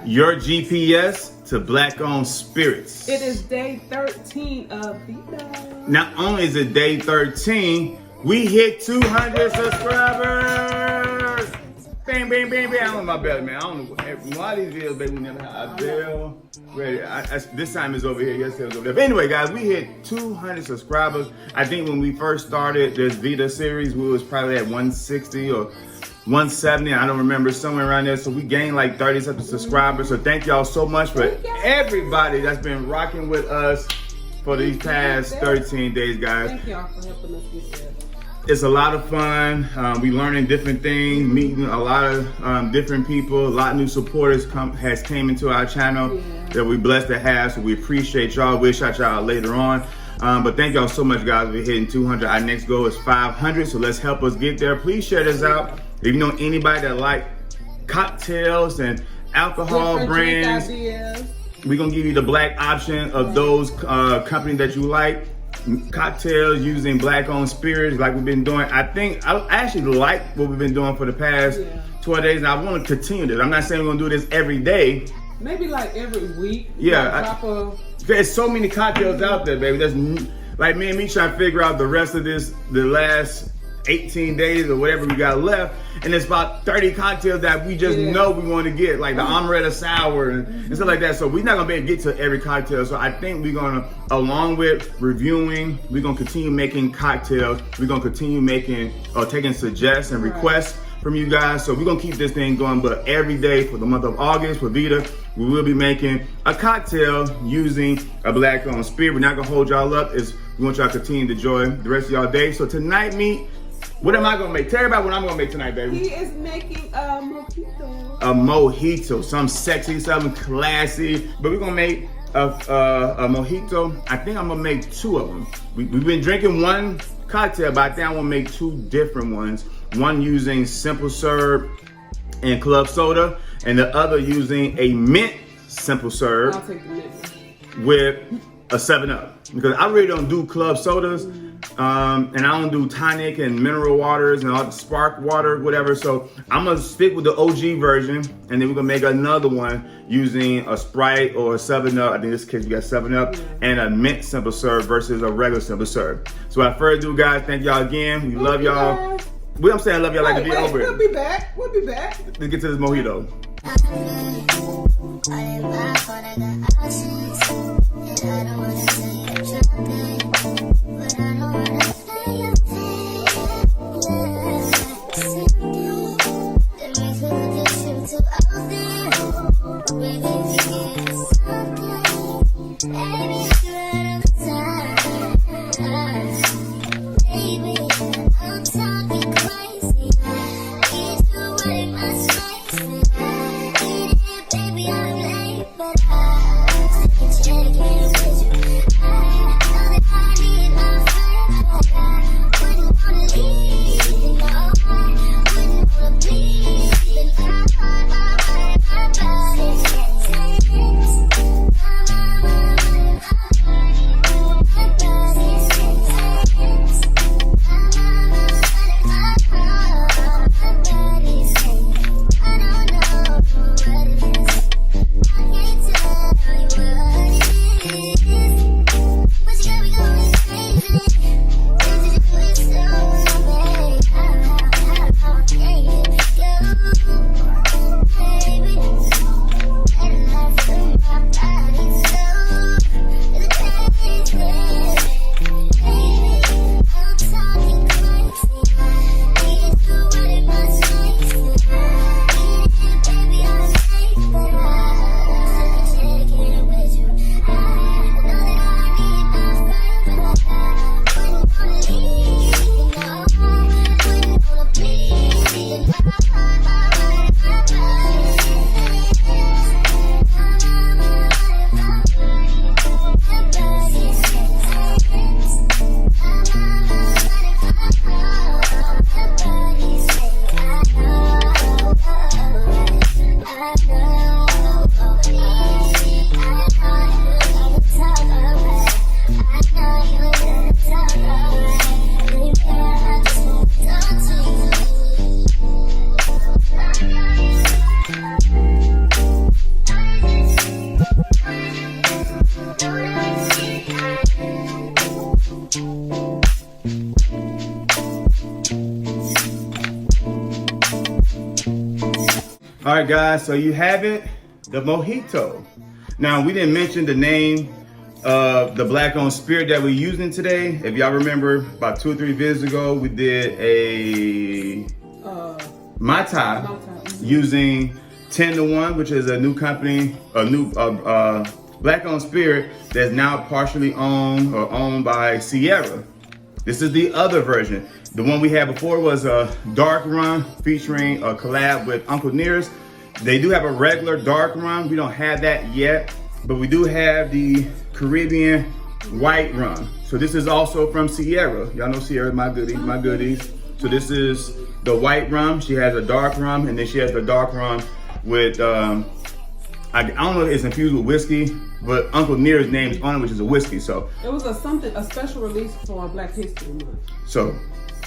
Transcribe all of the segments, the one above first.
Your GPS to Black-owned spirits. It is day 13 of Veda. Not only is it day 13, we hit 200 subscribers. Bang, bang, bang, bang. I don't know my belly, man. I don't know. Why these videos, baby, we never had a bell. Ready. This time is over here. Yesterday was over there. But anyway, guys, we hit 200 subscribers. I think when we first started this Veda series, we was probably at 160 or 170. I don't remember, somewhere around there. So we gained like 30 something subscribers. So thank y'all so much for everybody that's been rocking with us for these past 13 days, guys. Thank y'all for helping us get there. It's a lot of fun. We learning different things, meeting a lot of different people. A lot of new supporters has came into our channel that we're blessed to have. So we appreciate y'all. We'll shout y'all out later on. But thank y'all so much, guys. We're hitting 200. Our next goal is 500. So let's help us get there. Please share this out. If you know anybody that like cocktails and alcohol brands, we're gonna give you the black option of those companies that you like. Cocktails using Black-owned spirits like we've been doing. I actually like what we've been doing for the past 12 days, and I want to continue this. I'm not saying we're gonna do this every day. Maybe like every week. There's so many cocktails out there, baby. There's like me and me trying to figure out the rest of the last 18 days or whatever we got left, and it's about 30 cocktails that we just know we want to get, like the amaretto sour and stuff like that. So we're not gonna be able to get to every cocktail. So I think we're gonna, along with reviewing, we're gonna continue making cocktails. We're gonna continue making or taking suggestions and requests from you guys. So we're gonna keep this thing going. But every day for the month of August for Veda, we will be making a cocktail using a Black-owned spirit. We're not gonna hold y'all up. We want y'all to continue to enjoy the rest of y'all day. So tonight, what am I gonna make? Tell everybody what I'm gonna make tonight, baby. He is making a mojito. A mojito, something sexy, something classy. But we're gonna make a mojito. I think I'm gonna make two of them. We've been drinking one cocktail, but I think I wanna make two different ones. One using simple syrup and club soda, and the other using a mint simple syrup. I'll take the mint with a 7-Up. Because I really don't do club sodas. And I don't do tonic and mineral waters and all the spark water, whatever. So I'm gonna stick with the OG version, and then we're gonna make another one using a Sprite or a 7-Up. I think in this case we got 7-Up and a mint simple syrup versus a regular simple syrup. So without further ado, guys, thank y'all again. We love y'all. I'm saying I love y'all like the video over. We'll be back. Let's get to this mojito. All right, guys, so you have it, the Mojito. Now, we didn't mention the name of the black-owned spirit that we're using today. If y'all remember, about 2 or 3 videos ago, we did a Mete using 10-1, which is a new company, a new black-owned spirit that's now partially owned by Sierra. This is the other version. The one we had before was a dark rum featuring a collab with Uncle Nearest. They do have a regular dark rum. We don't have that yet, but we do have the Caribbean white rum. So this is also from Sierra. Y'all know Sierra, my goodies. So this is the white rum. She has a dark rum, and then she has the dark rum with, I don't know if it's infused with whiskey, but Uncle Near's name is on it, which is a whiskey. So it was a special release for Black History Month. So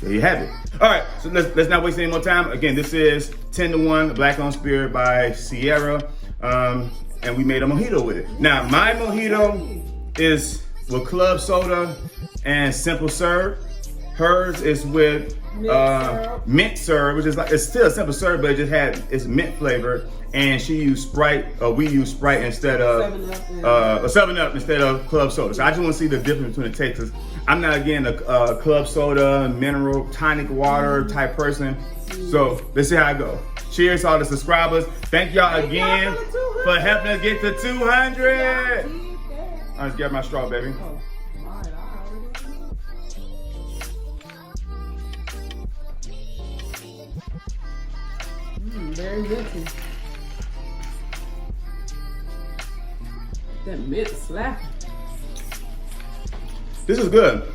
there you have it. All right, so let's not waste any more time. Again, this is 10-1 Black-owned Spirit by Sierra, and we made a mojito with it. Now, my mojito is with club soda and simple serve. Hers is with mint syrup, which is like, it's still a simple syrup, but it's mint flavored. And she used Sprite, we use Sprite instead of 7-Up instead of club soda. So I just want to see the difference between the tastes. I'm not, again, a club soda, mineral, tonic water type person. So let's see how it goes. Cheers to all the subscribers. Thank y'all again for helping us get to 200. I just got my straw, baby. Very minty. That mint slap. This is good.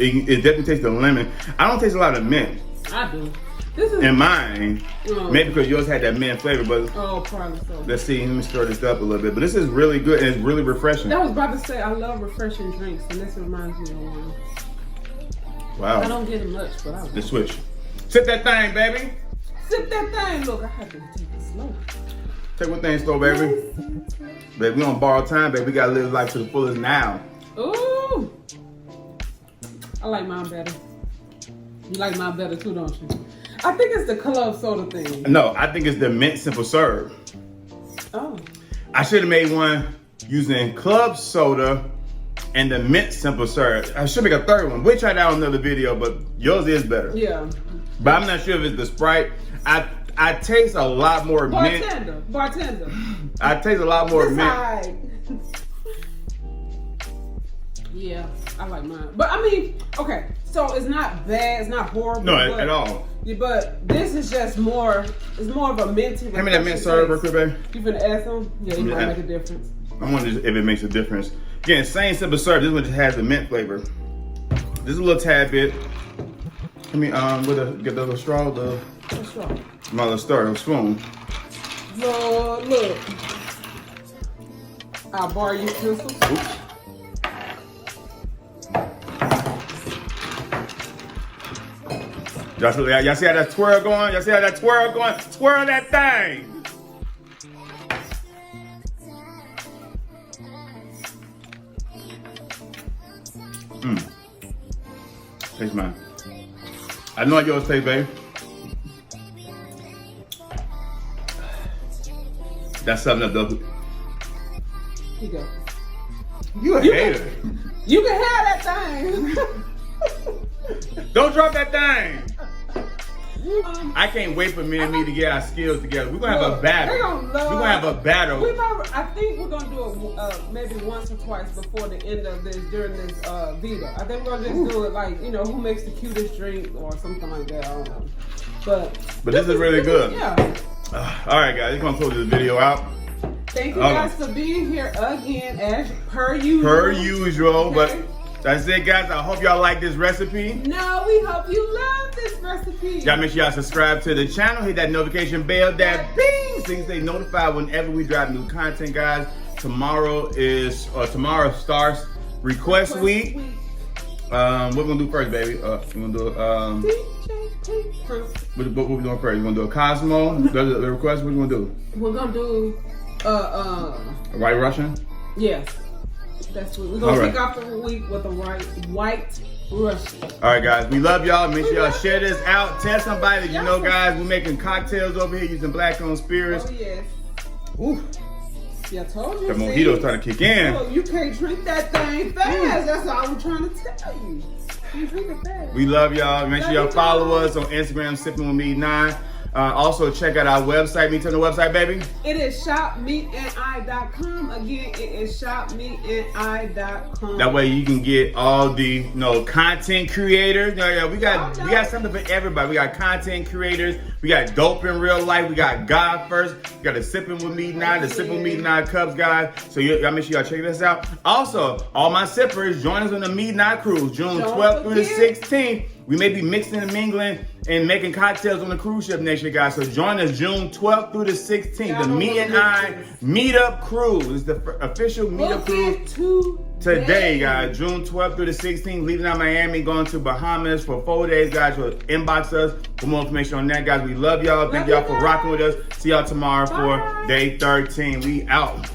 It definitely tastes the lemon. I don't taste a lot of mint. I do. This is in mine. Maybe because yours had that mint flavor, but probably so. Let's see. Let me stir this up a little bit. But this is really good and it's really refreshing. I was about to say I love refreshing drinks, and this reminds me of one. Wow. I don't get it much, but I love it. Let's switch. Sip that thing, baby. Sip that thing. Look, I had to take it slow. Take one thing slow, baby. Baby, we don't borrow time, baby. We gotta live life to the fullest now. Ooh. I like mine better. You like mine better too, don't you? I think it's the club soda thing. No, I think it's the mint simple serve. Oh. I should have made one using club soda and the mint simple serve. I should make a third one. We'll try that on another video, but yours is better. Yeah. But I'm not sure if it's the Sprite. I taste a lot more mint. Bartender. I taste a lot more mint. Yeah, I like mine. But I mean, okay, so it's not bad, it's not horrible. No, at all. But this is just more, it's more of a minty. Hand me that mint syrup real quick, baby. You finna add some? Yeah, you might make a difference. I wonder if it makes a difference. Again, same simple syrup, this one just has the mint flavor. Just a little tad bit. Let me get the little straw, my little stir, the spoon. Look. I'll borrow your pencil. Oops. Y'all see how that twirl going? Y'all see how that twirl going? Twirl that thing! Taste mine. I know how yours taste, babe. That's 7-Up, though. Here you go. You a hater. You can have that thing. Don't drop that thing. I can't wait for me and me to get our skills together. We're gonna have a battle. We're gonna have a battle. I think we're gonna do it maybe once or twice before the end of this, during this Veda. I think we're gonna just do it like, you know, who makes the cutest drink or something like that. I don't know. But this is really good. Yeah. All right, guys, we're gonna close this video out. Thank you guys for being here again, as per usual. Okay. But that's it, guys. I hope y'all like this recipe. No, we hope you love this recipe. Y'all make sure y'all subscribe to the channel. Hit that notification bell, that bing, so you can stay notified whenever we drop new content, guys. Tomorrow starts request week. What we gonna do first, baby? We're gonna do what we doing first? You gonna do a Cosmo? the request? What you gonna do? We're gonna do a White Russian? Yes. That's what we're gonna kick off the week with a white Rush. All right, guys. We love y'all. Make sure y'all share this out. Tell somebody that you know, guys. We're making cocktails over here using black-owned spirits. Oh, yes. Ooh. See, I told you. The Mojito's starting to kick in. Oh, you can't drink that thing fast. That's all I'm trying to tell you. You drink it fast. We love y'all. Make sure y'all follow us on Instagram, Sippin with Me 9. Also, check out our website. Me tell the website, baby. It is shopmeteandi.com. Again, it is shopmeteandi.com. That way you can get all the content creators. We got something for everybody. We got content creators. We got dope in real life. We got God first. We got the Sippin with Me 9, the Sippin with Me 9 cups, guys. So y'all make sure y'all check this out. Also, all my sippers, join us on the Me 9 cruise, June 12th through the 16th. We may be mixing and mingling and making cocktails on the cruise ship next year, guys. So join us June 12th through the 16th. The Me and I Meetup Cruise is the official Meetup Cruise today, guys. June 12th through the 16th. Leaving out Miami, going to Bahamas for 4 days, guys. So inbox us for more information on that, guys. We love y'all. Thank y'all for rocking with us. See y'all tomorrow for day 13. We out.